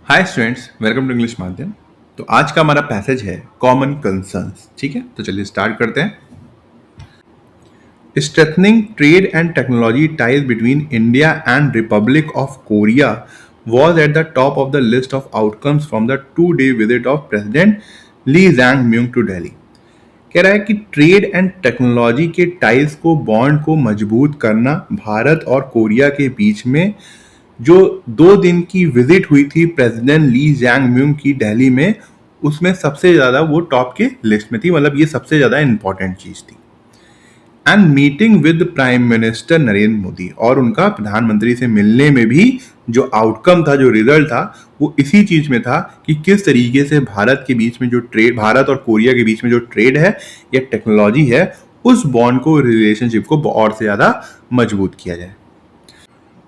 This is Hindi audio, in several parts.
Hi students, welcome to English Madhyam. तो आज का हमारा पैसेज है कॉमन कंसर्न्स। ठीक है, तो चलिए स्टार्ट करते हैं। Strengthening trade and technology ties between India and Republic of Korea was at the top of the list of outcomes from the 2-day visit of President Lee Jae-myung to Delhi। कह रहा है कि ट्रेड एंड टेक्नोलॉजी के टाइज को बॉन्ड को मजबूत करना भारत और कोरिया के बीच में जो 2 दिन की विजिट हुई थी प्रेसिडेंट ली जैंग म्यूंग की दिल्ली में, उसमें सबसे ज्यादा वो टॉप के लिस्ट में थी। मतलब ये सबसे ज्यादा इंपॉर्टेंट चीज थी। And meeting with prime minister Narendra Modi, और उनका प्रधानमंत्री से मिलने में भी जो आउटकम था, जो रिजल्ट था, वो इसी चीज में था कि किस तरीके से भारत के बीच में जो ट्रेड, भारत और कोरिया के बीच में जो ट्रेड है या टेक्नोलॉजी है, उस बॉन्ड को, रिलेशनशिप को और से ज्यादा मजबूत किया जाए।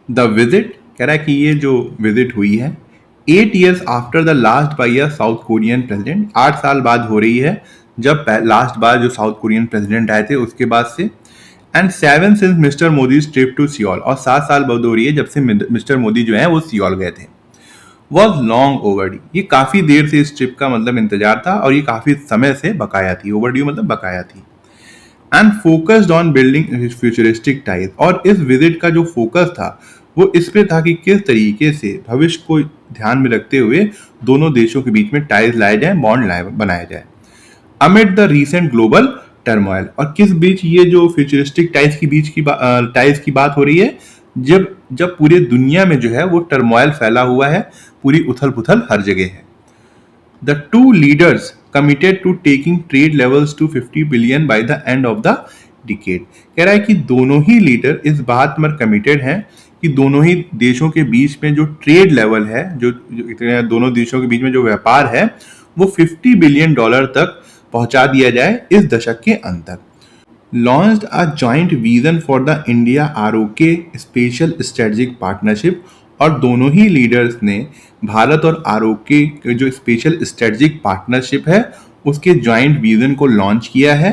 द विजिट, कह रहा है कि ये जो विजिट हुई है 8 years after the last by a South Korean president, 8 साल बाद हो रही है जब लास्ट बार जो साउथ कोरियन प्रेसिडेंट आए थे उसके बाद से। And 7 since mister Modi trip to Seoul, और 7 साल बाद हो रही है जब से मिस्टर मोदी जो है वो सियोल गए थे। वॉज लॉन्ग ओवरड्यू, ये काफी देर से इस ट्रिप का मतलब इंतजार था और ये काफी समय से बकाया थी। ओवरड्यू मतलब बकाया थी। And focused on building futuristic ties, और इस विजिट का जो फोकस था वो इस पे था कि किस तरीके से भविष्य को ध्यान में रखते हुए दोनों देशों के बीच में टाइज लाए जाए, बॉन्ड बनाया जाए amid the recent global turmoil. और किस बीच ये जो फ्यूचरिस्टिक टाइज की बात हो रही है, जब जब पूरे दुनिया में जो है वो टर्मोइल फैला हुआ है, पूरी उथल पुथल हर जगह है। The two leaders committed to taking trade levels to 50 billion by the end of the decade। कह रहा है कि दोनों ही लीडर इस बात पर कमिटेड हैं कि दोनों ही देशों के बीच में जो ट्रेड लेवल है, जो दोनों देशों के बीच में जो व्यापार है, वो 50 बिलियन डॉलर तक पहुंचा दिया जाए इस दशक के अंत तक। Launched a joint vision for the India ROK special strategic partnership, और दोनों ही लीडर्स ने भारत और आरओके के जो स्पेशल स्ट्रेटेजिक पार्टनरशिप है उसके ज्वाइंट विजन को लॉन्च किया है।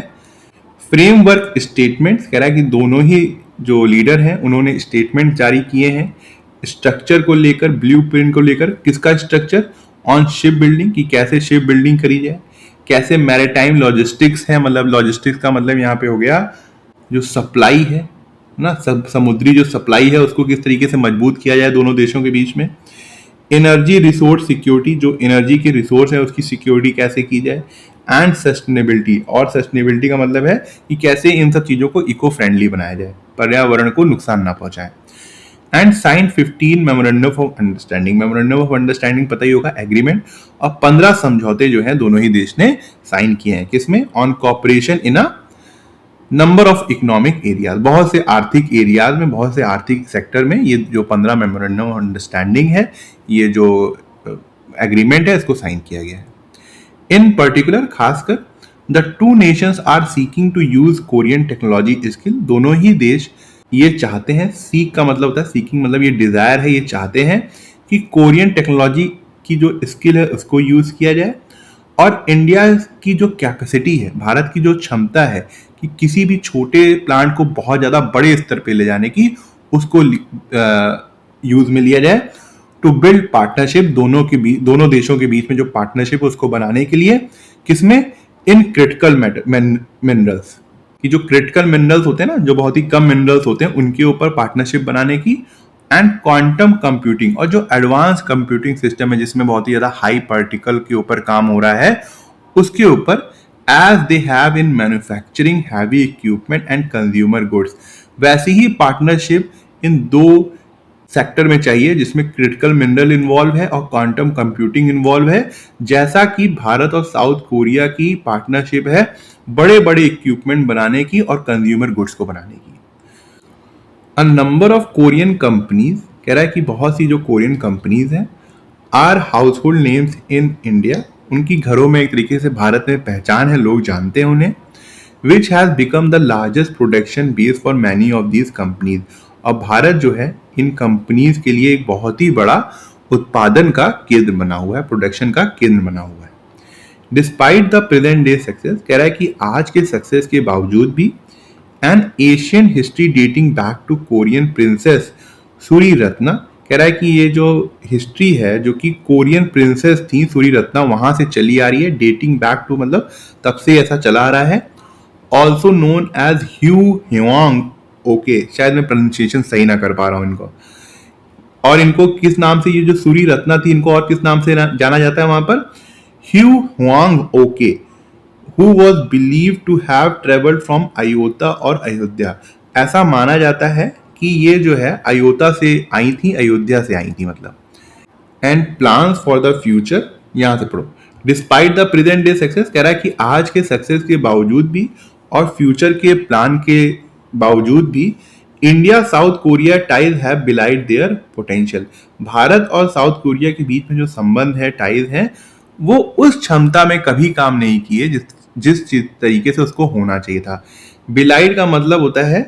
फ्रेमवर्क स्टेटमेंट्स, कह रहा है कि दोनों ही जो लीडर हैं उन्होंने स्टेटमेंट जारी किए हैं स्ट्रक्चर को लेकर, ब्लूप्रिंट को लेकर। किसका स्ट्रक्चर? ऑन शिप बिल्डिंग, कि कैसे शिप बिल्डिंग करी जाए, कैसे मैरीटाइम लॉजिस्टिक्स है, मतलब लॉजिस्टिक्स का मतलब यहाँ पे हो गया जो सप्लाई है ना, समुद्री जो सप्लाई है उसको किस तरीके से मजबूत किया जाए दोनों देशों के बीच में। एनर्जी रिसोर्स सिक्योरिटी, जो एनर्जी के रिसोर्स है उसकी सिक्योरिटी कैसे की जाए। एंड सस्टेनेबिलिटी, और सस्टेनेबिलिटी का मतलब है कि कैसे इन सब चीज़ों को इको फ्रेंडली बनाया जाए, पर्यावरण को नुकसान ना पहुंचाए। And sign 15 memorandum of understanding, memorandum of understanding पता ही होगा, एग्रीमेंट। और 15 समझौते जो हैं दोनों ही देश ने साइन किए हैं। किसमें? On cooperation in a number of economic areas, बहुत से आर्थिक एरियाज में, बहुत से आर्थिक सेक्टर में ये जो 15 मेमोरेंडम ऑफ अंडरस्टैंडिंग है, ये जो एग्रीमेंट है, इसको साइन किया गया है। इन पर्टिकुलर, खासकर the two nations are seeking to use Korean technology skill, दोनों ही देश ये चाहते हैं, सीक का मतलब होता है, सीकिंग मतलब ये डिजायर है, ये चाहते हैं कि कोरियन टेक्नोलॉजी की जो स्किल है उसको यूज किया जाए। और इंडिया की जो कैपेसिटी है, भारत की जो क्षमता है कि किसी भी छोटे प्लांट को बहुत ज्यादा बड़े स्तर पे ले जाने की, उसको यूज में लिया जाए। टू बिल्ड पार्टनरशिप, दोनों देशों के बीच में जो पार्टनरशिप है उसको बनाने के लिए। किसमें? इन क्रिटिकल मिनरल्स, कि जो क्रिटिकल मिनरल्स होते हैं ना, जो बहुत ही कम मिनरल्स होते हैं, उनके ऊपर पार्टनरशिप बनाने की। एंड क्वांटम कंप्यूटिंग, और जो एडवांस कंप्यूटिंग सिस्टम है जिसमें बहुत ही ज्यादा हाई पार्टिकल के ऊपर काम हो रहा है, उसके ऊपर। As they have in manufacturing heavy equipment and consumer goods, वैसी ही पार्टनरशिप इन दो सेक्टर में चाहिए जिसमें क्रिटिकल मिनरल इन्वॉल्व है और क्वांटम कंप्यूटिंग इन्वॉल्व है, जैसा कि भारत और साउथ कोरिया की पार्टनरशिप है बड़े बड़े इक्विपमेंट बनाने की और कंज्यूमर गुड्स को बनाने की। A number of Korean companies, कह रहा है कि बहुत सी जो कोरियन कंपनीज हैं, are household names in India, उनकी घरों में एक तरीके से भारत में पहचान है, लोग जानते हैं उन्हें। Which has become the largest production base for many of these companies, और भारत जो है इन कंपनीज के लिए एक बहुत ही बड़ा उत्पादन का केंद्र बना हुआ है, प्रोडक्शन का केंद्र बना हुआ है। Despite the present day success, कह रहा है कि आज के सक्सेस के बावजूद भी, an Asian history dating back to Korean princess Suri Ratna कह रहा है कि ये जो हिस्ट्री है जो कि कोरियन प्रिंसेस थी सूरी रत्ना वहां से चली आ रही है, डेटिंग बैक टू, मतलब तब से ऐसा चला आ रहा है। ऑल्सो नोन एज ह्यू ह्योंग ओके, शायद मैं प्रोनाउंसिएशन सही ना कर पा रहा हूँ इनको। और इनको किस नाम से, ये जो सूरी रत्ना थी इनको और किस नाम से जाना जाता है वहां पर? Hiuen Tsang okay, who was believe to have travelled from Ayodhya और अयोध्या। ऐसा माना जाता है कि ये जो है अयोध्या से आई थी, अयोध्या से आई थी मतलब। And plans for the future, यहां से पढ़ो। Despite the present day success, कह रहा है कि आज के सक्सेस के बावजूद भी और फ्यूचर के प्लान के बावजूद भी India south Korea ties have बिलाइड their potential. Bharat और साउथ कोरिया के बीच में जो संबंध है, टाइज है, वो उस क्षमता में कभी काम नहीं किए जिस जिस तरीके से उसको होना चाहिए था। बिलाइड का मतलब होता है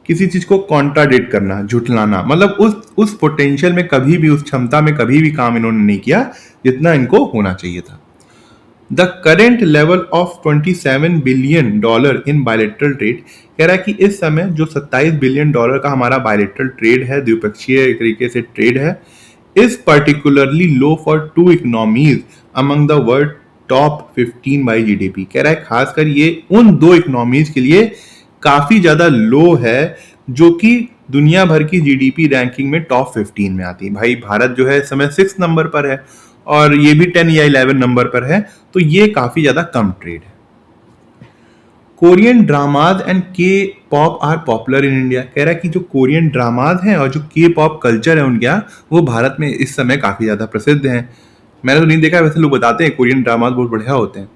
किसी चीज को कॉन्ट्राडिक्ट करना, झुठलाना, मतलब उस पोटेंशियल में कभी भी, उस क्षमता में कभी भी काम इन्होंने नहीं किया जितना इनको होना चाहिए था। The current level of $27 billion in bilateral trade, कह रहा है कि इस समय जो $27 बिलियन का हमारा बायलेटरल ट्रेड है, द्विपक्षीय तरीके से ट्रेड है, is particularly low for two economies among the world top 15 by GDP. कह रहा है खासकर ये उन दो इकोनॉमीज के लिए काफी ज्यादा लो है जो कि दुनिया भर की जीडीपी रैंकिंग में टॉप 15 में आती है। भाई भारत जो है इस समय 6 नंबर पर है और ये भी 10 या 11 नंबर पर है, तो ये काफी ज्यादा कम ट्रेड है। Korean dramas and K pop are popular in India, कह रहा है कि जो कोरियन ड्रामाज हैं और जो के पॉप कल्चर है उनका, वो भारत में इस समय काफी ज्यादा प्रसिद्ध हैं। मैंने तो नहीं देखा, वैसे लोग बताते हैं कोरियन ड्रामाज बहुत बढ़िया होते हैं।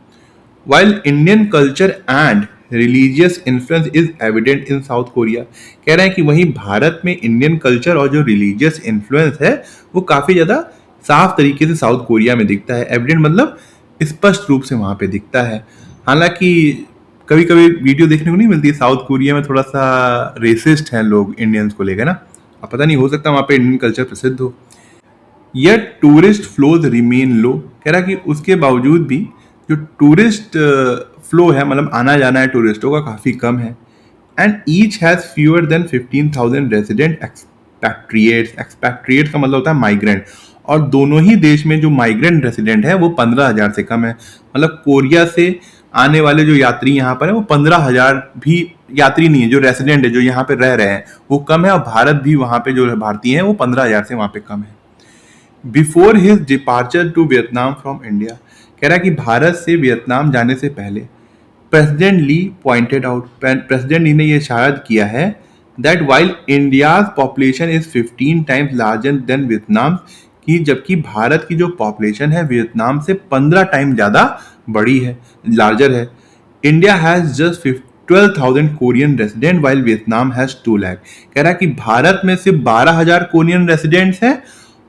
While Indian culture and religious influence is evident in south Korea, कह रहे हैं कि वहीं भारत में इंडियन कल्चर और जो रिलीजियस इन्फ्लुएंस है वो काफी ज्यादा साफ तरीके से साउथ कोरिया में दिखता है। एविडेंट मतलब स्पष्ट रूप से वहां पे दिखता है। हालांकि कभी कभी वीडियो देखने को नहीं मिलती, साउथ कोरिया में थोड़ा सा रेसिस्ट हैं लोग इंडियंस को लेकर ना, अब पता नहीं, हो सकता वहां पे इंडियन कल्चर प्रसिद्ध हो। यह टूरिस्ट फ्लोज रिमेन लो, कह रहा कि उसके बावजूद भी जो टूरिस्ट फ्लो है, मतलब आना जाना है टूरिस्टों का, काफ़ी कम है। And each has fewer than 15,000 resident expatriates, expatriates का मतलब होता है माइग्रेंट, और दोनों ही देश में जो माइग्रेंट रेजिडेंट है वो 15,000 से कम है। मतलब कोरिया से आने वाले जो यात्री यहाँ पर है वो 15,000 भी यात्री नहीं है, जो रेसिडेंट है जो यहाँ पे रह रहे हैं वो कम है, और भारत भी वहाँ पे जो भारतीय हैं वो 15,000 से वहाँ पे कम है। Before his departure to Vietnam from India, कह रहा है कि भारत से वियतनाम जाने से पहले प्रेसिडेंट ली पॉइंटेड आउट, प्रेसिडेंट ली ने यह इशारा किया है that while India's population is 15 times larger than Vietnam, कि जबकि भारत की जो पॉपुलेशन है वियतनाम से 15 टाइम ज़्यादा बड़ी है, लार्जर है। India has just 12,000 Korean resident while Vietnam has 2 lakh, कह रहा है कि भारत में सिर्फ 12,000 कोरियन रेसिडेंट्स हैं,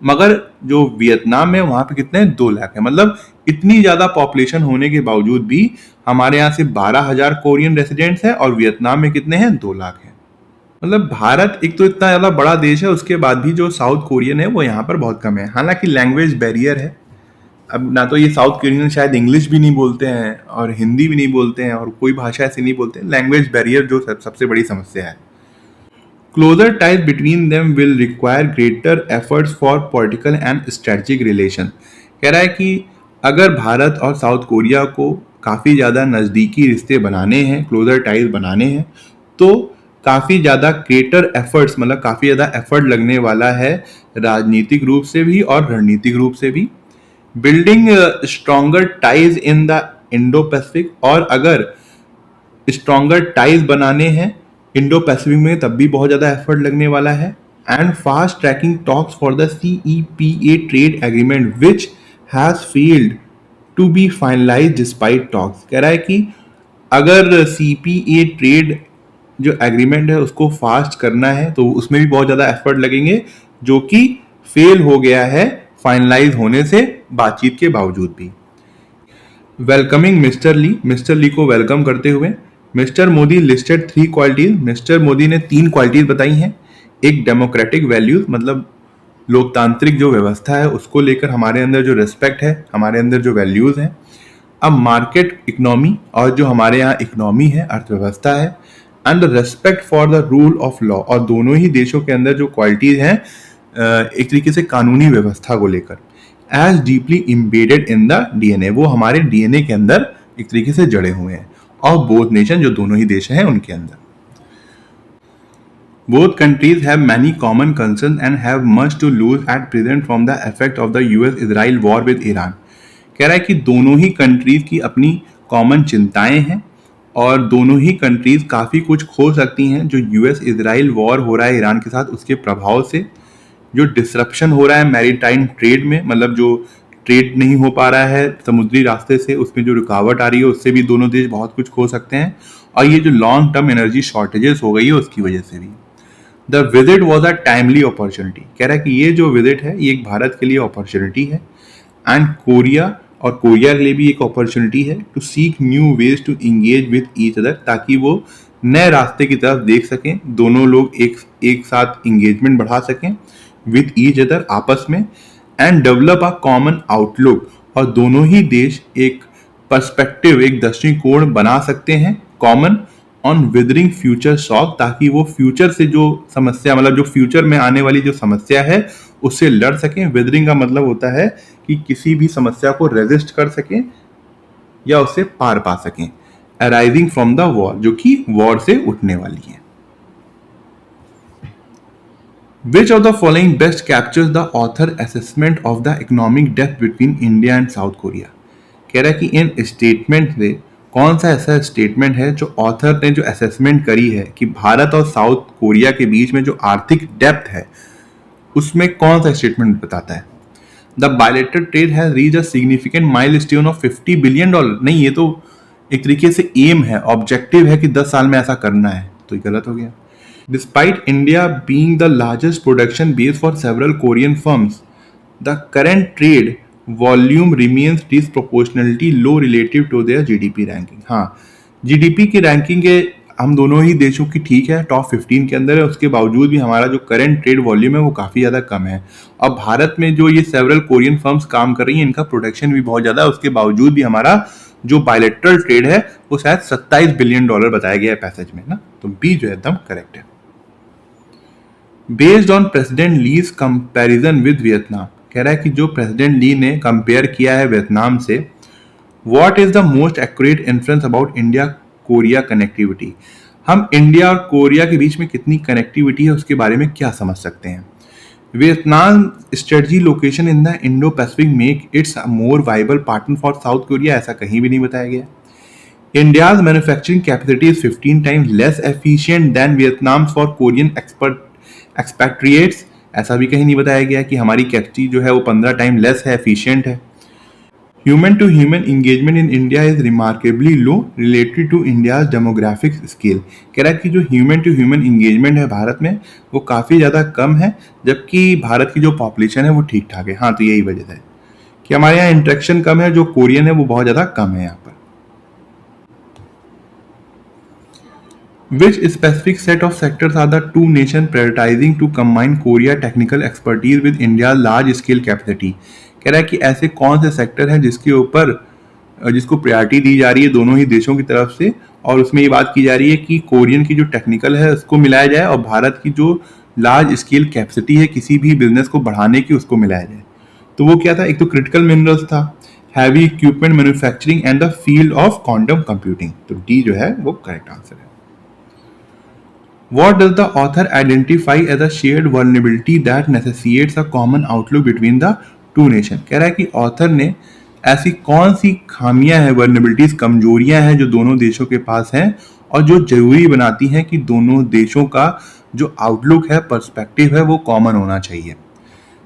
मगर जो वियतनाम में वहाँ पे कितने हैं, 2 लाख है। मतलब इतनी ज़्यादा पॉपुलेशन होने के बावजूद भी हमारे यहाँ सिर्फ 12,000 कोरियन रेसिडेंट्स हैं और वियतनाम में कितने हैं, 2 लाख हैं। मतलब भारत एक तो इतना ज़्यादा बड़ा देश है, उसके बाद भी जो साउथ कोरियन है वो यहाँ पर बहुत कम है। हालांकि लैंग्वेज बैरियर है, अब ना तो ये साउथ कोरियन शायद इंग्लिश भी नहीं बोलते हैं और हिंदी भी नहीं बोलते हैं और कोई भाषा ऐसी नहीं बोलते हैं, लैंग्वेज बैरियर जो सबसे बड़ी समस्या है। Closer ties between them will require greater efforts for political and strategic relation, कह रहा है कि अगर भारत और साउथ कोरिया को काफ़ी ज़्यादा नज़दीकी रिश्ते बनाने हैं, क्लोजर टाइज बनाने हैं, तो काफ़ी ज़्यादा ग्रेटर एफर्ट्स, मतलब काफ़ी ज़्यादा एफर्ट लगने वाला है, राजनीतिक रूप से भी और रणनीतिक रूप से भी। Building stronger ties in the Indo Pacific, और अगर स्ट्रॉन्गर टाइज बनाने हैं इंडो पैसिफिक में तब भी बहुत ज़्यादा एफर्ट लगने वाला है। And fast tracking talks for the CEPA trade agreement which has failed to be finalise despite talks, कह रहा है कि अगर CPA ट्रेड जो एग्रीमेंट है उसको फास्ट करना है तो उसमें भी बहुत ज़्यादा एफर्ट लगेंगे, जो कि फेल हो गया है फाइनलाइज होने से बातचीत के बावजूद भी। वेलकमिंग मिस्टर ली को वेलकम करते हुए mister Modi listed 3 qualities, mister Modi ने 3 क्वालिटीज बताई हैं। एक डेमोक्रेटिक वैल्यूज, मतलब लोकतांत्रिक जो व्यवस्था है उसको लेकर हमारे अंदर जो रिस्पेक्ट है, हमारे अंदर जो वैल्यूज हैं। अब मार्केट इकोनॉमी, और जो हमारे यहाँ इकोनॉमी है, अर्थव्यवस्था है, and respect for the rule of law, और दोनों ही देशों के अंदर जो क्वालिटीज हैं एक तरीके से कानूनी व्यवस्था को लेकर as deeply embedded in the DNA, वो हमारे डीएनए के अंदर एक तरीके से जड़े हुए हैं, ऑफ बोथ नेशन, जो दोनों ही देश हैं उनके अंदर। Both countries have many common concerns and have much to lose at present from the effect of the US-Israel war with Iran। कह रहा है कि दोनों ही कंट्रीज की अपनी कॉमन चिंताएं हैं और दोनों ही कंट्रीज काफ़ी कुछ खो सकती हैं जो US-Israel वॉर हो रहा है ईरान के साथ, उसके प्रभाव से जो डिसरप्शन हो रहा है मैरीटाइम ट्रेड में, मतलब जो ट्रेड नहीं हो पा रहा है समुद्री रास्ते से, उसमें जो रुकावट आ रही है उससे भी दोनों देश बहुत कुछ खो सकते हैं, और ये जो लॉन्ग टर्म एनर्जी शॉर्टेजेस हो गई है उसकी वजह से भी। The visit was a timely opportunity, कह रहा है कि ये जो विजिट है ये एक भारत के लिए अपॉर्चुनिटी है एंड कोरिया और कोरिया के लिए भी एक अपॉर्चुनिटी है to seek new ways to engage with each other, ताकि वो नए रास्ते की तरफ देख सकें, दोनों लोग एक साथ इंगेजमेंट बढ़ा सकें विद ईच अदर आपस में, and develop a common outlook, और दोनों ही देश एक पर्सपेक्टिव, एक दृष्टिकोण बना सकते हैं common on withering future shock, ताकि वो फ्यूचर से जो समस्या, मतलब जो फ्यूचर में आने वाली जो समस्या है उससे लड़ सकें। विदरिंग का मतलब होता है कि किसी भी समस्या को रेजिस्ट कर सकें या उससे पार पा सकें, अराइजिंग फ्रॉम द वॉर, जो कि वॉर से उठने वाली है। Which of the following best captures the author assessment of the economic depth between India and South Korea? कह रहा है कि इन स्टेटमेंट से कौन सा ऐसा स्टेटमेंट है जो ऑथर ने जो असेसमेंट करी है कि भारत और साउथ कोरिया के बीच में जो आर्थिक डेप्थ है उसमें कौन सा स्टेटमेंट बताता है? The bilateral trade has reach a significant milestone of $50 billion. नहीं, ये तो एक तरीके से एम है, ऑब्जेक्टिव है कि 10 साल में ऐसा करना है, तो ये गलत हो गया। Despite India being the largest production base for several Korean firms, the current trade volume remains disproportionality low relative to their GDP ranking. हाँ, जीडीपी की रैंकिंग है हम दोनों ही देशों की ठीक है, टॉप 15 के अंदर है, उसके बावजूद भी हमारा जो करंट ट्रेड वॉल्यूम है वो काफ़ी ज़्यादा कम है। और भारत में जो ये सेवरल कोरियन फर्म्स काम कर रही हैं इनका प्रोडक्शन भी बहुत ज़्यादा है, उसके बावजूद भी हमारा जो बायलैटरल ट्रेड है वो शायद $27 बिलियन बताया गया है पैसेज में ना, तो बी जो है एकदम करेक्ट है। Based on president lease comparison with Vietnam, कह रहा है कि जो प्रेसिडेंट ली ने कंपेयर किया है वियतनाम से, what is the most accurate influence about India Korea connectivity, हम इंडिया और कोरिया के बीच में कितनी कनेक्टिविटी है उसके बारे में क्या समझ सकते हैं। Vietnam strategy location in the Indo Pacific make it's a more viable partner for south Korea, ऐसा कहीं भी नहीं बताया गया। India's manufacturing capacity is 15 times less efficient then Vietnam for Korean expatriates, ऐसा भी कहीं नहीं बताया गया कि हमारी कैपेसिटी जो है वो 15 टाइम लेस है, एफिशिएंट है। Human to human engagement in India is remarkably low related to India's demographic scale, कह रहा है कि जो ह्यूमन टू ह्यूमन इंगेजमेंट है भारत में वो काफ़ी ज़्यादा कम है, जबकि भारत की जो पॉपुलेशन है वो ठीक ठाक है। हाँ, तो यही वजह है कि हमारे यहाँ इंट्रैक्शन कम है, जो कोरियन है वो बहुत ज़्यादा कम है यहाँ पर। Which specific set of sectors are the two nations prioritizing to combine Korea technical expertise with India's large scale capacity? कह रहा है कि ऐसे कौन से सेक्टर हैं जिसको प्रायोरिटी दी जा रही है दोनों ही देशों की तरफ से, और उसमें ये बात की जा रही है कि कोरियन की जो टेक्निकल है उसको मिलाया जाए और भारत की जो लार्ज स्केल कैपेसिटी है किसी भी बिजनेस को बढ़ाने की उसको मिलाया जाए। तो वो क्या था, एक तो क्रिटिकल मिनरल्स था, heavy equipment manufacturing and the field of quantum computing, तो डी जो है वो करेक्ट आंसर है। What does the author identify as a shared vulnerability that necessitates a common outlook between the two nations? कह रहा है कि ऑथर ने ऐसी कौन सी खामियां हैं, वर्नेबिलिटीज, कमजोरियां हैं जो दोनों देशों के पास हैं और जो जरूरी बनाती हैं कि दोनों देशों का जो आउटलुक है, पर्सपेक्टिव है, वो कॉमन होना चाहिए।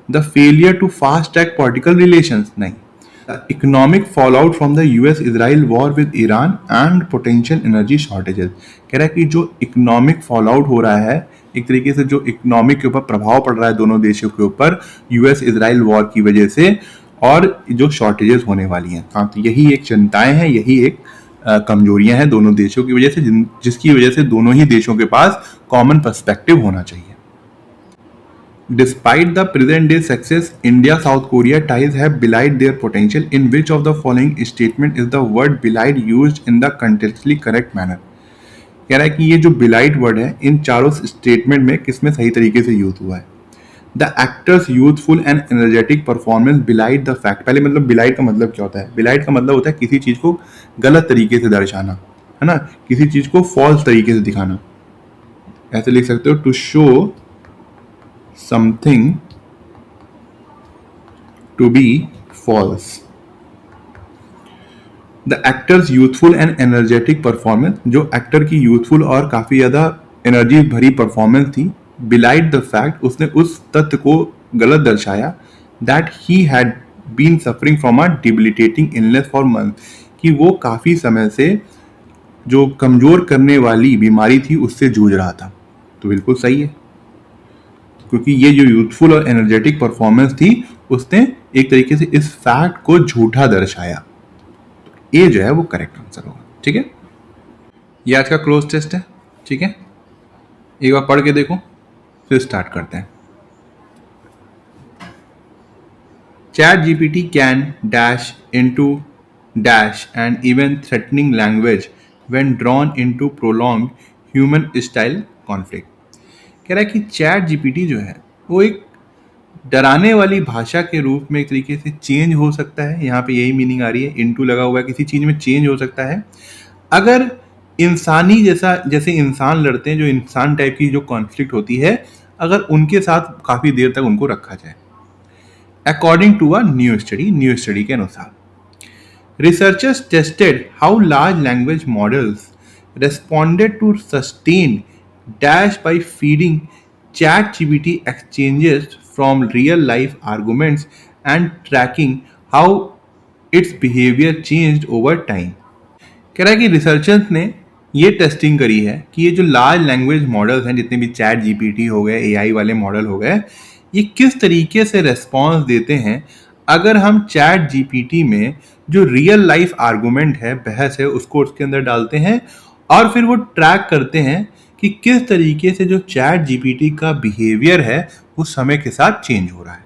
The failure to fast track political relations, नहीं। Economic fallout from the US Israel war with Iran and potential energy shortages, कह रहा है कि जो इकोनॉमिक फॉल आउट हो रहा है, एक तरीके से जो इकोनॉमिक के ऊपर प्रभाव पड़ रहा है दोनों देशों के ऊपर यूएस इजराइल वॉर की वजह से, और जो शॉर्टेजेस होने वाली हैं। हाँ, तो यही एक चिंताएं हैं, यही एक कमजोरियां हैं दोनों देशों की वजह से, जिसकी वजह से दोनों ही देशों के पास कॉमन पर्सपेक्टिव होना चाहिए। Despite the present day success, India-South Korea ties have belied their potential. In which of the following statement is the word belied used in the contextually correct manner? कह रहा है कि ये जो belied word है इन चारों स्टेटमेंट में किसमें सही तरीके से यूज हुआ है। The actors youthful and energetic performance बिलाइड the fact. पहले मतलब बिलाइड का मतलब क्या होता है? बिलाइड का मतलब होता है किसी चीज को गलत तरीके से दर्शाना, है ना, किसी चीज को फॉल्स तरीके से दिखाना। ऐसे लिख सकते हो, to show something to be false. The actors youthful and energetic performance, जो एक्टर की यूथफुल और काफी ज्यादा एनर्जी भरी परफॉर्मेंस थी, बिलाइड द फैक्ट, उसने उस तथ्य को गलत दर्शाया, that he had been suffering from a debilitating illness for month, कि वो काफी समय से जो कमजोर करने वाली बीमारी थी उससे जूझ रहा था। तो बिल्कुल सही है, क्योंकि ये जो यूथफुल और एनर्जेटिक परफॉर्मेंस थी उसने एक तरीके से इस फैक्ट को झूठा दर्शाया। ए जो है वो करेक्ट आंसर होगा। ठीक है, ये आज का क्लोज टेस्ट है। ठीक है, एक बार पढ़ के देखो, फिर स्टार्ट करते हैं। Chat GPT can dash into dash and even threatening language when drawn into prolong human style conflict. कह रहा है कि चैट जीपीटी जो है वो एक डराने वाली भाषा के रूप में एक तरीके से चेंज हो सकता है। यहाँ पे यही मीनिंग आ रही है, इनटू लगा हुआ है, किसी चीज में चेंज हो सकता है अगर इंसानी जैसे इंसान लड़ते हैं, जो इंसान टाइप की जो कॉन्फ्लिक्ट होती है, अगर उनके साथ काफी देर तक उनको रखा जाए। According to a new study के अनुसार, researchers tested how large language models responded to sustained dash by feeding ChatGPT exchanges from real life arguments and tracking how its behavior changed over time। कह रहा है कि रिसर्चर्स ने ये टेस्टिंग करी है कि ये जो लार्ज लैंग्वेज मॉडल्स हैं, जितने भी चैट जीपीटी हो गए, एआई वाले मॉडल हो गए, ये किस तरीके से रेस्पॉन्स देते हैं अगर हम चैट जीपीटी में जो रियल लाइफ आर्गूमेंट है, बहस है, उसको उसके अंदर डालते हैं और फिर वो ट्रैक करते हैं कि किस तरीके से जो चैट जीपीटी का बिहेवियर है वो समय के साथ चेंज हो रहा है।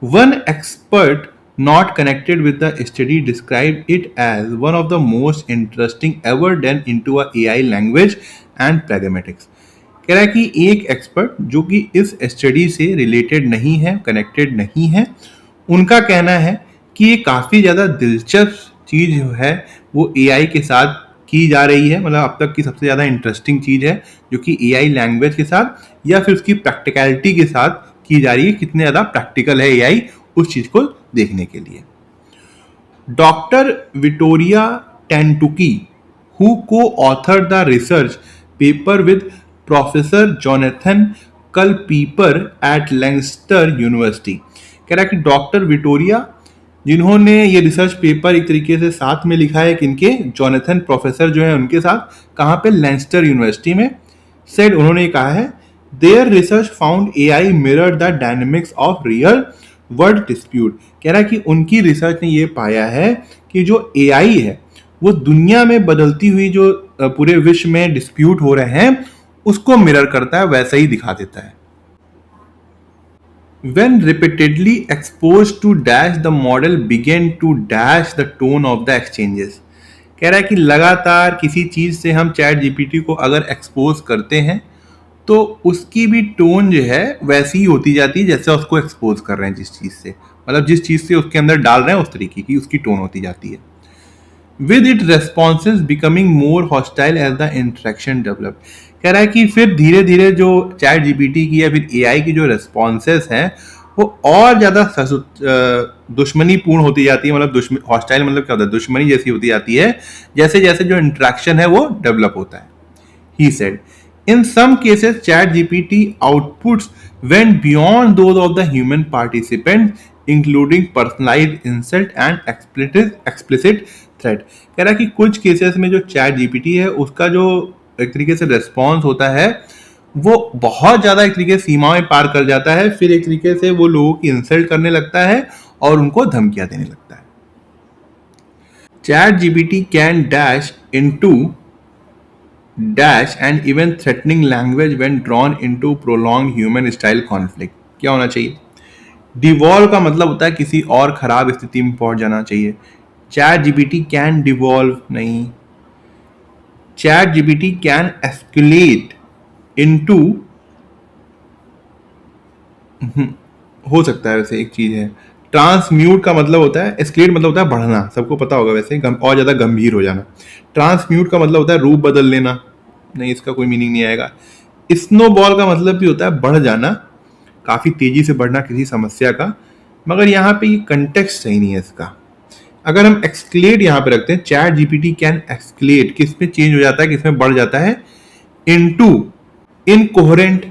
One expert not connected with the study described it as one of the most interesting ever done into a AI language and pragmatics। कह रहा है कि एक एक्सपर्ट जो कि इस स्टडी से रिलेटेड नहीं है, कनेक्टेड नहीं है, उनका कहना है कि ये काफ़ी ज़्यादा दिलचस्प चीज़ जो है वो एआई के साथ की जा रही है, मतलब अब तक की सबसे ज़्यादा इंटरेस्टिंग चीज़ है जो कि एआई लैंग्वेज के साथ या फिर उसकी प्रैक्टिकलिटी के साथ की जा रही है। कितने ज़्यादा प्रैक्टिकल है एआई उस चीज़ को देखने के लिए। Doctor Vittoria Tentuki, who co-authored the research paper with Professor Jonathan Culpeper at Lancaster University। कह रहा है कि डॉक्टर विटोरिया, जिन्होंने ये रिसर्च पेपर एक तरीके से साथ में लिखा है किनके, जॉनथन प्रोफेसर जो है उनके साथ, कहाँ पे, लेंस्टर यूनिवर्सिटी में। सेड, उन्होंने कहा है, their research found AI mirror the dynamics of real world dispute. कह रहा है कि उनकी रिसर्च ने ये पाया है कि जो एआई है वो दुनिया में बदलती हुई जो पूरे विश्व में डिस्प्यूट हो रहे हैं उसको मिरर करता है, वैसा ही दिखा देता है। When repeatedly exposed to dash, the model began to dash the tone of the exchanges। कह रहा है कि लगातार किसी चीज से हम चैट जीपीटी को अगर एक्सपोज करते हैं तो उसकी भी टोन जो है वैसी ही होती जाती है जैसे उसको एक्सपोज कर रहे हैं जिस चीज से, मतलब जिस चीज से उसके अंदर डाल रहे हैं उस तरीके की उसकी टोन होती जाती है। With it responses becoming more hostile as the interaction develop. कह रहा है कि फिर धीरे धीरे जो चैट जीपीटी की या फिर एआई की जो रेस्पॉन्सेज हैं वो और ज़्यादा दुश्मनीपूर्ण होती जाती है, मतलब हॉस्टाइल मतलब क्या होता है, दुश्मनी जैसी होती जाती है जैसे जैसे जो इंटरेक्शन है वो डेवलप होता है। He said, in some cases ChatGPT outputs went beyond those of the human participants, including personalized insult and explicit threat। कह रहा है कि कुछ केसेस में जो चैट जीपीटी है उसका जो एक तरीके से रेस्पॉन्स होता है वो बहुत ज़्यादा एक तरीके से सीमाएं पार कर जाता है, फिर एक तरीके से वो लोगों की इंसल्ट करने लगता है और उनको धमकियां देने लगता है। Chat GPT can dash into dash and even threatening language when drawn into prolonged human style conflict। क्या होना चाहिए? डिवॉल्व का मतलब होता है किसी और खराब स्थिति में पहुंच जाना चाहिए। चैट जीपीटी कैन डिवॉल्व नहीं, ChatGPT can escalate into hmm, हो सकता है वैसे, एक चीज है। ट्रांसम्यूट का मतलब होता है, एस्केलेट मतलब होता है बढ़ना, सबको पता होगा वैसे, और ज्यादा गंभीर हो जाना। ट्रांसम्यूट का मतलब होता है रूप बदल लेना, नहीं इसका कोई मीनिंग नहीं आएगा। स्नोबॉल का मतलब भी होता है बढ़ जाना, काफी तेजी से बढ़ना किसी समस्या का, मगर यहाँ पे ये कंटेक्स्ट सही नहीं है इसका। अगर हम एक्सक्लेट यहाँ पे रखते हैं, चैट जीपीटी कैन एक्सक्लेट, किस में चेंज हो जाता है, किस में बढ़ जाता है, इनटू इनकोहेरेंट।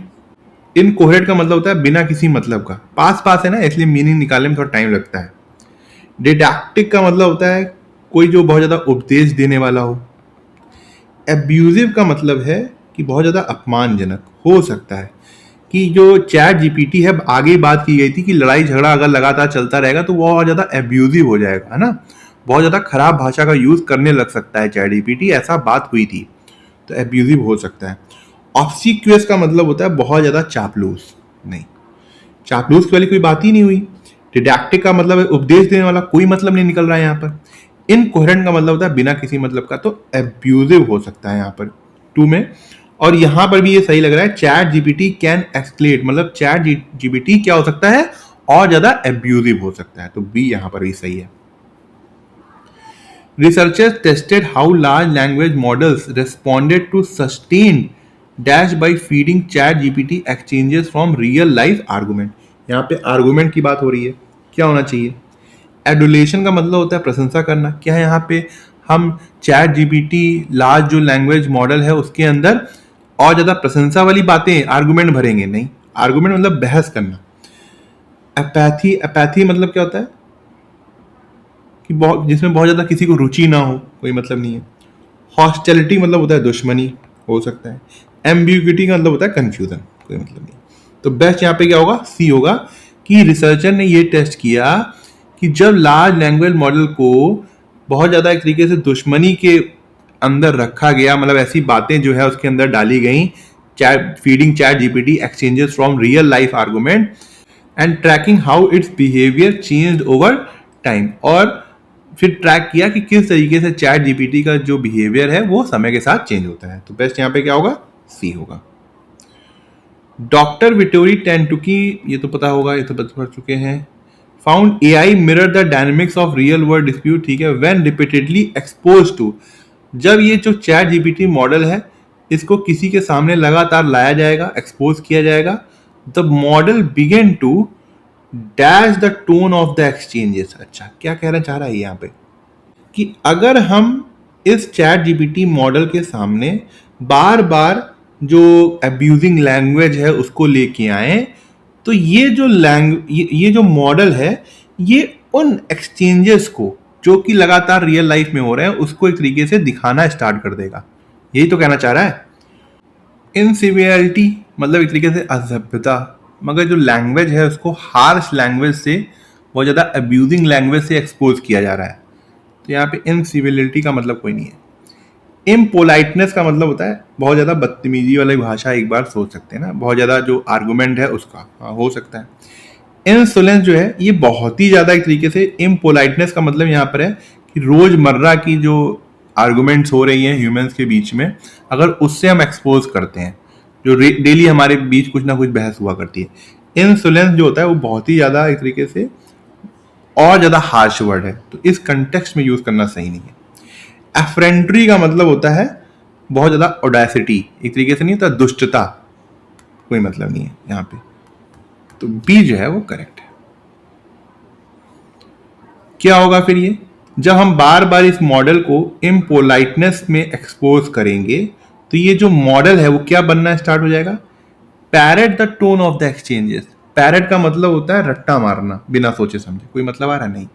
इनकोहेरेंट का मतलब होता है बिना किसी मतलब का, पास पास है ना, इसलिए मीनिंग निकालने में थोड़ा टाइम लगता है। डिडैक्टिक का मतलब होता है कोई जो बहुत ज्यादा उपदेश देने वाला हो। एब्यूजिव का मतलब है कि बहुत ज्यादा अपमानजनक हो सकता है, कि जो चैट जीपीटी है, आगे बात की गई थी कि लड़ाई झगड़ा अगर लगातार चलता रहेगा तो वो और ज्यादा एब्यूजिव हो जाएगा, है ना, बहुत ज्यादा खराब भाषा का यूज करने लग सकता है चैट जीपीटी, ऐसा बात हुई थी, तो एब्यूजिव हो सकता है। ऑब्सिक्यूअस का मतलब होता है बहुत ज्यादा चापलूस, नहीं, चापलूस वाली कोई बात ही नहीं हुई। डिडैक्टिक का मतलब है उपदेश देने वाला, कोई मतलब नहीं निकल रहा है यहाँ पर। इनकोहेरेंट का मतलब होता है बिना किसी मतलब का, तो एब्यूजिव हो सकता है यहाँ पर टू में। और यहां पर भी ये सही लग रहा है, चैट जीपीटी कैन एक्सक्लेट, मतलब चैट जीपीटी क्या हो सकता है, और ज्यादा एब्यूजिव हो सकता है, तो बी यहां पर भी सही है। Researchers tested how large language models responded to sustained dash by feeding ChatGPT exchanges from real life argument। यहाँ पे argument की बात हो रही है, क्या होना चाहिए? एडुलेशन का मतलब होता है प्रशंसा करना, क्या है यहाँ पे, हम चैट जीपीटी लार्ज जो लैंग्वेज मॉडल है उसके अंदर और ज्यादा प्रशंसा वाली बातें आर्गुमेंट भरेंगे, नहीं, आर्गुमेंट मतलब बहस करना। अपैथी, अपैथी मतलब क्या होता है कि बहुत, जिसमें बहुत ज्यादा किसी को रुचि ना हो, कोई मतलब नहीं है। हॉस्टिलिटी मतलब होता है दुश्मनी, हो सकता है। एम्बिग्यूटी का मतलब होता है कंफ्यूजन, कोई मतलब नहीं। तो बेस्ट यहाँ पे क्या होगा, सी होगा, कि रिसर्चर ने ये टेस्ट किया कि जब लार्ज लैंग्वेज मॉडल को बहुत ज्यादा एक तरीके से दुश्मनी के अंदर रखा गया, मतलब ऐसी बातें जो है उसके अंदर डाली गई, chat feeding chat GPT exchanges from real life argument and tracking how its behaviour changed over time, और फिर ट्रैक किया कि किस तरीके से चैट जीपीटी का जो बिहेवियर है वो समय के साथ चेंज होता है, तो बेस्ट यहाँ पे क्या होगा, सी होगा। डॉक्टर विटोरी टेंटुकी, ये तो पता होगा, ये तो पढ़ चुके हैं। Found AI mirror the dynamics of real world dispute, ठीक है, व्हेन रिपीटेडली एक्सपोज टू, जब ये जो चैट जीपीटी मॉडल है इसको किसी के सामने लगातार लाया जाएगा, एक्सपोज किया जाएगा, the model begin to dash the tone of the exchanges. अच्छा, क्या कहना चाह रहा है यहाँ पे, कि अगर हम इस चैट जीपीटी मॉडल के सामने बार बार जो अब्यूजिंग लैंग्वेज है उसको लेके आए, तो ये जो ये जो मॉडल है ये उन एक्सचेंजेस को जो कि लगातार रियल लाइफ में हो रहे हैं उसको एक तरीके से दिखाना स्टार्ट कर देगा, यही तो कहना चाह रहा है। इनसिवियरिटी मतलब एक तरीके से असभ्यता, मगर जो लैंग्वेज है उसको हार्श लैंग्वेज से, बहुत ज़्यादा अब्यूजिंग लैंग्वेज से एक्सपोज किया जा रहा है, तो यहाँ पे इनसिविलिटी का मतलब कोई नहीं है। इम्पोलाइटनेस का मतलब होता है बहुत ज़्यादा बदतमीजी वाली भाषा, एक बार सोच सकते हैं ना, बहुत ज़्यादा जो आर्गुमेंट है उसका, हाँ हो सकता है। इंसोलेंस जो है ये बहुत ही ज़्यादा एक तरीके से, इम्पोलाइटनेस का मतलब यहाँ पर है कि रोज़मर्रा की जो आर्गुमेंट्स हो रही हैं ह्यूमंस के बीच में, अगर उससे हम एक्सपोज करते हैं, जो डेली हमारे बीच कुछ ना कुछ बहस हुआ करती है, इंसोलेंस जो होता है वो बहुत ही ज़्यादा एक तरीके से और ज़्यादा हार्श वर्ड है, तो इस कंटेक्स्ट में यूज़ करना सही नहीं है। एफ्रेंट्री का मतलब होता है बहुत ज्यादा ओडेसिटी, एक तरीके से नहीं होता दुष्टता, कोई मतलब नहीं है यहाँ पे, तो बी जो है वो करेक्ट है। क्या होगा फिर ये, जब हम बार बार इस मॉडल को इम्पोलाइटनेस में एक्सपोज करेंगे तो ये जो मॉडल है वो क्या बनना स्टार्ट हो जाएगा, parrot the tone of the exchanges. Parrot का मतलब होता है रट्टा मारना बिना सोचे समझे, कोई मतलब आ रहा नहीं,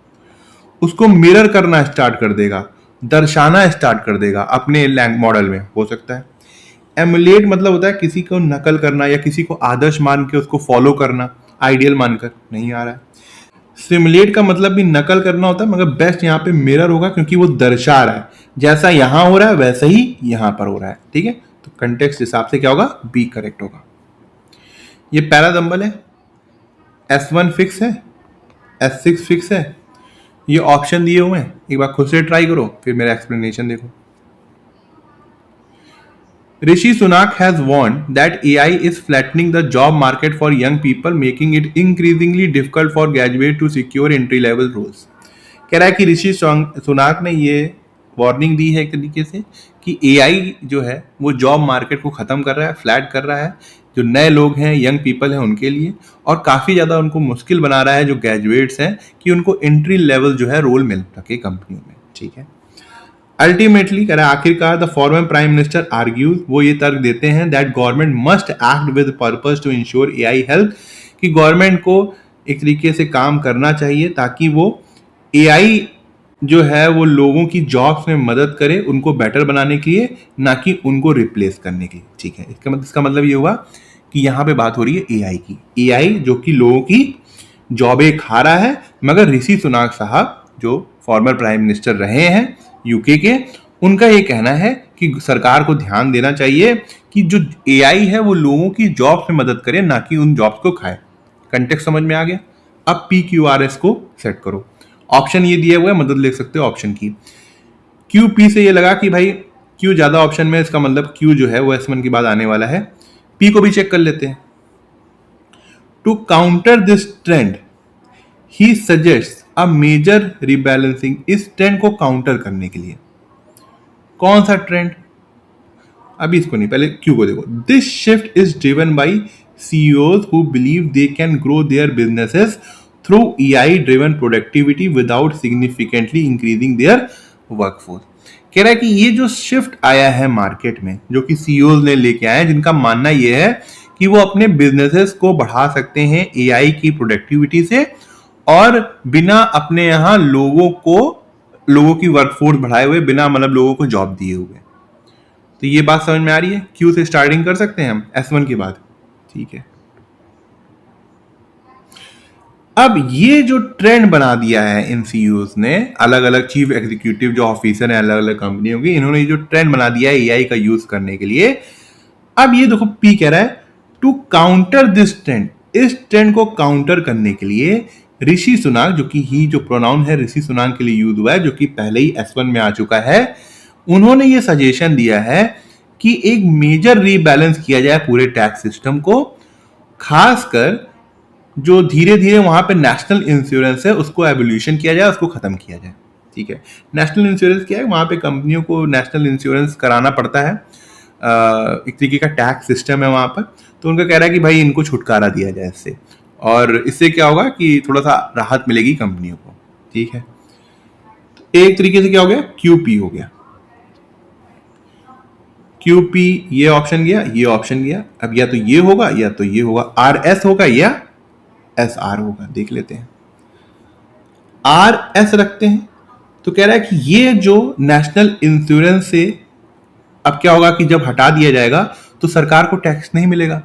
उसको मिरर करना स्टार्ट कर देगा, दर्शाना स्टार्ट कर देगा अपने लैंग मॉडल में, हो सकता है। एमुलेट मतलब होता है किसी को नकल करना या किसी को आदर्श मान के उसको फॉलो करना, आइडियल मानकर, नहीं आ रहा है। सिमुलेट का मतलब भी नकल करना होता है, मगर बेस्ट यहाँ पे मिरर होगा क्योंकि वो दर्शा रहा है, जैसा यहां हो रहा है वैसा ही यहां पर हो रहा है, ठीक है, तो कंटेक्स्ट हिसाब से क्या होगा, बी करेक्ट होगा। ये पहला दंबल है, S1 फिक्स है, S6 फिक्स है, ये ऑप्शन दिए हुए हैं, एक बार खुद से ट्राई करो फिर मेरा एक्सप्लेनेशन देखो। Rishi Sunak has warned that AI is flattening the job market for young people, making it increasingly difficult for graduates to secure entry-level roles. कह रहा है कि ऋषि सुनाक ने ये वार्निंग दी है एक तरीके से कि एआई जो है वो जॉब मार्केट को ख़त्म कर रहा है, फ्लैट कर रहा है जो नए लोग हैं, यंग पीपल हैं उनके लिए, और काफ़ी ज़्यादा उनको मुश्किल बना रहा है जो ग्रेजुएट्स हैं कि उनको एंट्री लेवल जो है रोल मिल सके कंपनियों में। ठीक है, अल्टीमेटली कह रहा है आखिरकार the former prime minister argues, वो ये तर्क देते हैं that government must act with purpose to ensure AI help, कि गवर्नमेंट को एक तरीके से काम करना चाहिए ताकि वो एआई जो है वो लोगों की जॉब्स में मदद करे, उनको बेटर बनाने के लिए, ना कि उनको रिप्लेस करने के लिए। ठीक है, इसका मतलब ये हुआ कि यहाँ पे बात हो रही है एआई की, एआई जो कि लोगों की जॉबें खा रहा है। मगर ऋषि सुनाक साहब जो फॉर्मर प्राइम मिनिस्टर रहे हैं यूके के, उनका ये कहना है कि सरकार को ध्यान देना चाहिए कि जो एआई है वो लोगों की जॉब्स में मदद करे, ना कि उन जॉब्स को खाए। कंटेक्स्ट समझ में आ गया? अब PQRS को सेट करो। ऑप्शन ये दिया हुआ है, मदद ले सकते हो ऑप्शन की। QP से ये लगा कि भाई Q ज्यादा ऑप्शन में, इसका मतलब Q जो है वो S1 के बाद आने वाला है। P को भी चेक कर लेते हैं। To counter this trend he suggest a major rebalancing, इस ट्रेंड को काउंटर करने के लिए। कौन सा ट्रेंड? अभी इसको नहीं, पहले क्यू को देखो। This shift is driven by CEOs who believe they can grow their businesses through AI driven productivity without significantly increasing their workforce। कह रहा है कि ये जो शिफ्ट आया है मार्केट में, जो कि CEOs ने लेके आए हैं, जिनका मानना ये है कि वो अपने बिजनेसेस को बढ़ा सकते हैं AI की प्रोडक्टिविटी से, और बिना अपने यहाँ लोगों की वर्कफोर्स बढ़ाए हुए, बिना मतलब लोगों को जॉब दिए हुए। तो ये बात समझ में आ रही है? क्यू से स्टार्टिंग कर सकते हैं हम S1 के बाद। ठीक है, अब ये जो ट्रेंड बना दिया है इन CEOs ने, अलग अलग चीफ एग्जीक्यूटिव जो ऑफिसर हैं अलग अलग कंपनियों के, इन्होंने ये जो ट्रेंड बना दिया है एआई का यूज करने के लिए। अब ये देखो P कह रहा है टू काउंटर दिस ट्रेंड, इस ट्रेंड को काउंटर करने के लिए ऋषि सुनाक, जो कि ही जो प्रोनाउन है ऋषि सुनाक के लिए यूज हुआ है, जो कि पहले ही S1 में आ चुका है, उन्होंने ये सजेशन दिया है कि एक मेजर रीबैलेंस किया जाए पूरे टैक्स सिस्टम को, खासकर जो धीरे धीरे वहां पे नेशनल इंश्योरेंस है उसको एवोल्यूशन किया जाए, उसको खत्म किया जाए। ठीक है, नेशनल इंश्योरेंस क्या है? वहां पे कंपनियों को नेशनल इंश्योरेंस कराना पड़ता है, एक तरीके का टैक्स सिस्टम है वहां पर। तो उनका कह रहा है कि भाई इनको छुटकारा दिया जाए इससे, और इससे क्या होगा कि थोड़ा सा राहत मिलेगी कंपनियों को। ठीक है, एक तरीके से क्या हो गया? QP हो गया। QP ये ऑप्शन गया, ये ऑप्शन गया। अब या तो ये होगा या तो ये होगा, RS होगा या SR होगा। देख लेते हैं, RS रखते हैं। तो कह रहा है कि ये जो नेशनल इंश्योरेंस से अब क्या होगा कि जब हटा दिया जाएगा तो सरकार को टैक्स नहीं मिलेगा।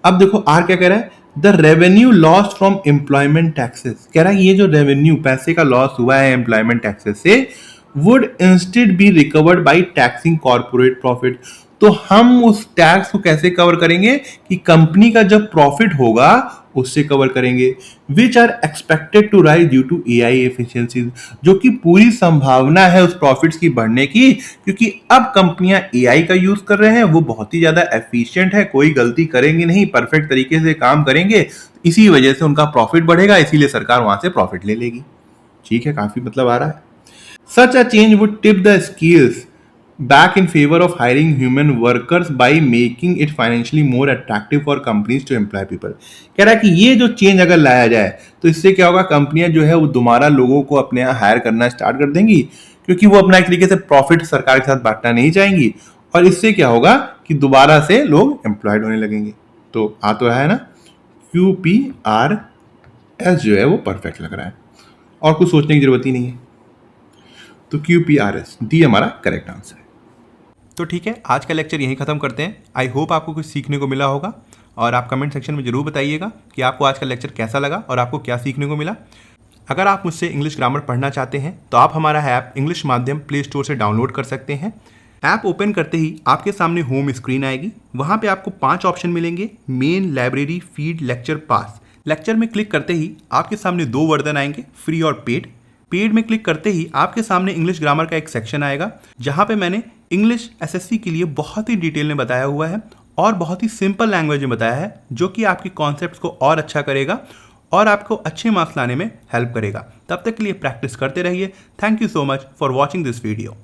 अब देखो R क्या कह रहा है? The revenue loss from employment taxes. कह रहा है ये जो रेवेन्यू, पैसे का लॉस हुआ है एम्प्लॉयमेंट टैक्सेस से, would instead be recovered by taxing corporate profit. तो हम उस टैक्स को कैसे कवर करेंगे कि कंपनी का जब प्रॉफिट होगा उससे कवर करेंगे, which are expected to rise due to AI efficiencies, जो कि पूरी संभावना है उस प्रॉफिट्स की बढ़ने की, क्योंकि अब कंपनियां एआई का यूज कर रहे हैं, वो बहुत ही ज्यादा एफिशिएंट है, कोई गलती करेंगे नहीं, परफेक्ट तरीके से काम करेंगे, इसी वजह से उनका प्रॉफिट बढ़ेगा, इसीलिए सरकार वहां से प्रॉफिट ले लेगी। ठीक है, काफी मतलब आ रहा है। Such a change would tip the scales back in favor of hiring human workers by making it financially more attractive for companies to employ people। कह रहा है कि ये जो चेंज अगर लाया जाए तो इससे क्या होगा, कंपनियां जो है वो दोबारा लोगों को अपने यहाँ हायर करना स्टार्ट कर देंगी, क्योंकि वो अपना एक तरीके से प्रॉफिट सरकार के साथ बांटना नहीं चाहेंगी, और इससे क्या होगा कि दोबारा से लोग एम्प्लॉयड होने लगेंगे। तो आ तो रहा है ना, QPRS जो है वो परफेक्ट लग रहा है, और कुछ सोचने की जरूरत ही नहीं है। तो QPRS डी हमारा करेक्ट आंसर है। तो ठीक है, आज का लेक्चर यहीं ख़त्म करते हैं। आई होप आपको कुछ सीखने को मिला होगा, और आप कमेंट सेक्शन में ज़रूर बताइएगा कि आपको आज का लेक्चर कैसा लगा और आपको क्या सीखने को मिला। अगर आप मुझसे इंग्लिश ग्रामर पढ़ना चाहते हैं तो आप हमारा ऐप इंग्लिश माध्यम प्ले स्टोर से डाउनलोड कर सकते हैं। ऐप ओपन करते ही आपके सामने होम स्क्रीन आएगी, वहाँ पे आपको 5 ऑप्शन मिलेंगे, मेन, लाइब्रेरी, फीड, लेक्चर, पास। लेक्चर में क्लिक करते ही आपके सामने 2 वर्जन आएंगे, फ्री और पेड। पेड में क्लिक करते ही आपके सामने इंग्लिश ग्रामर का एक सेक्शन आएगा, जहाँ पे मैंने इंग्लिश एसएससी के लिए बहुत ही डिटेल में बताया हुआ है और बहुत ही सिंपल लैंग्वेज में बताया है, जो कि आपकी कॉन्सेप्ट्स को और अच्छा करेगा और आपको अच्छे मार्क्स लाने में हेल्प करेगा। तब तक के लिए प्रैक्टिस करते रहिए। Thank you so much for watching this video.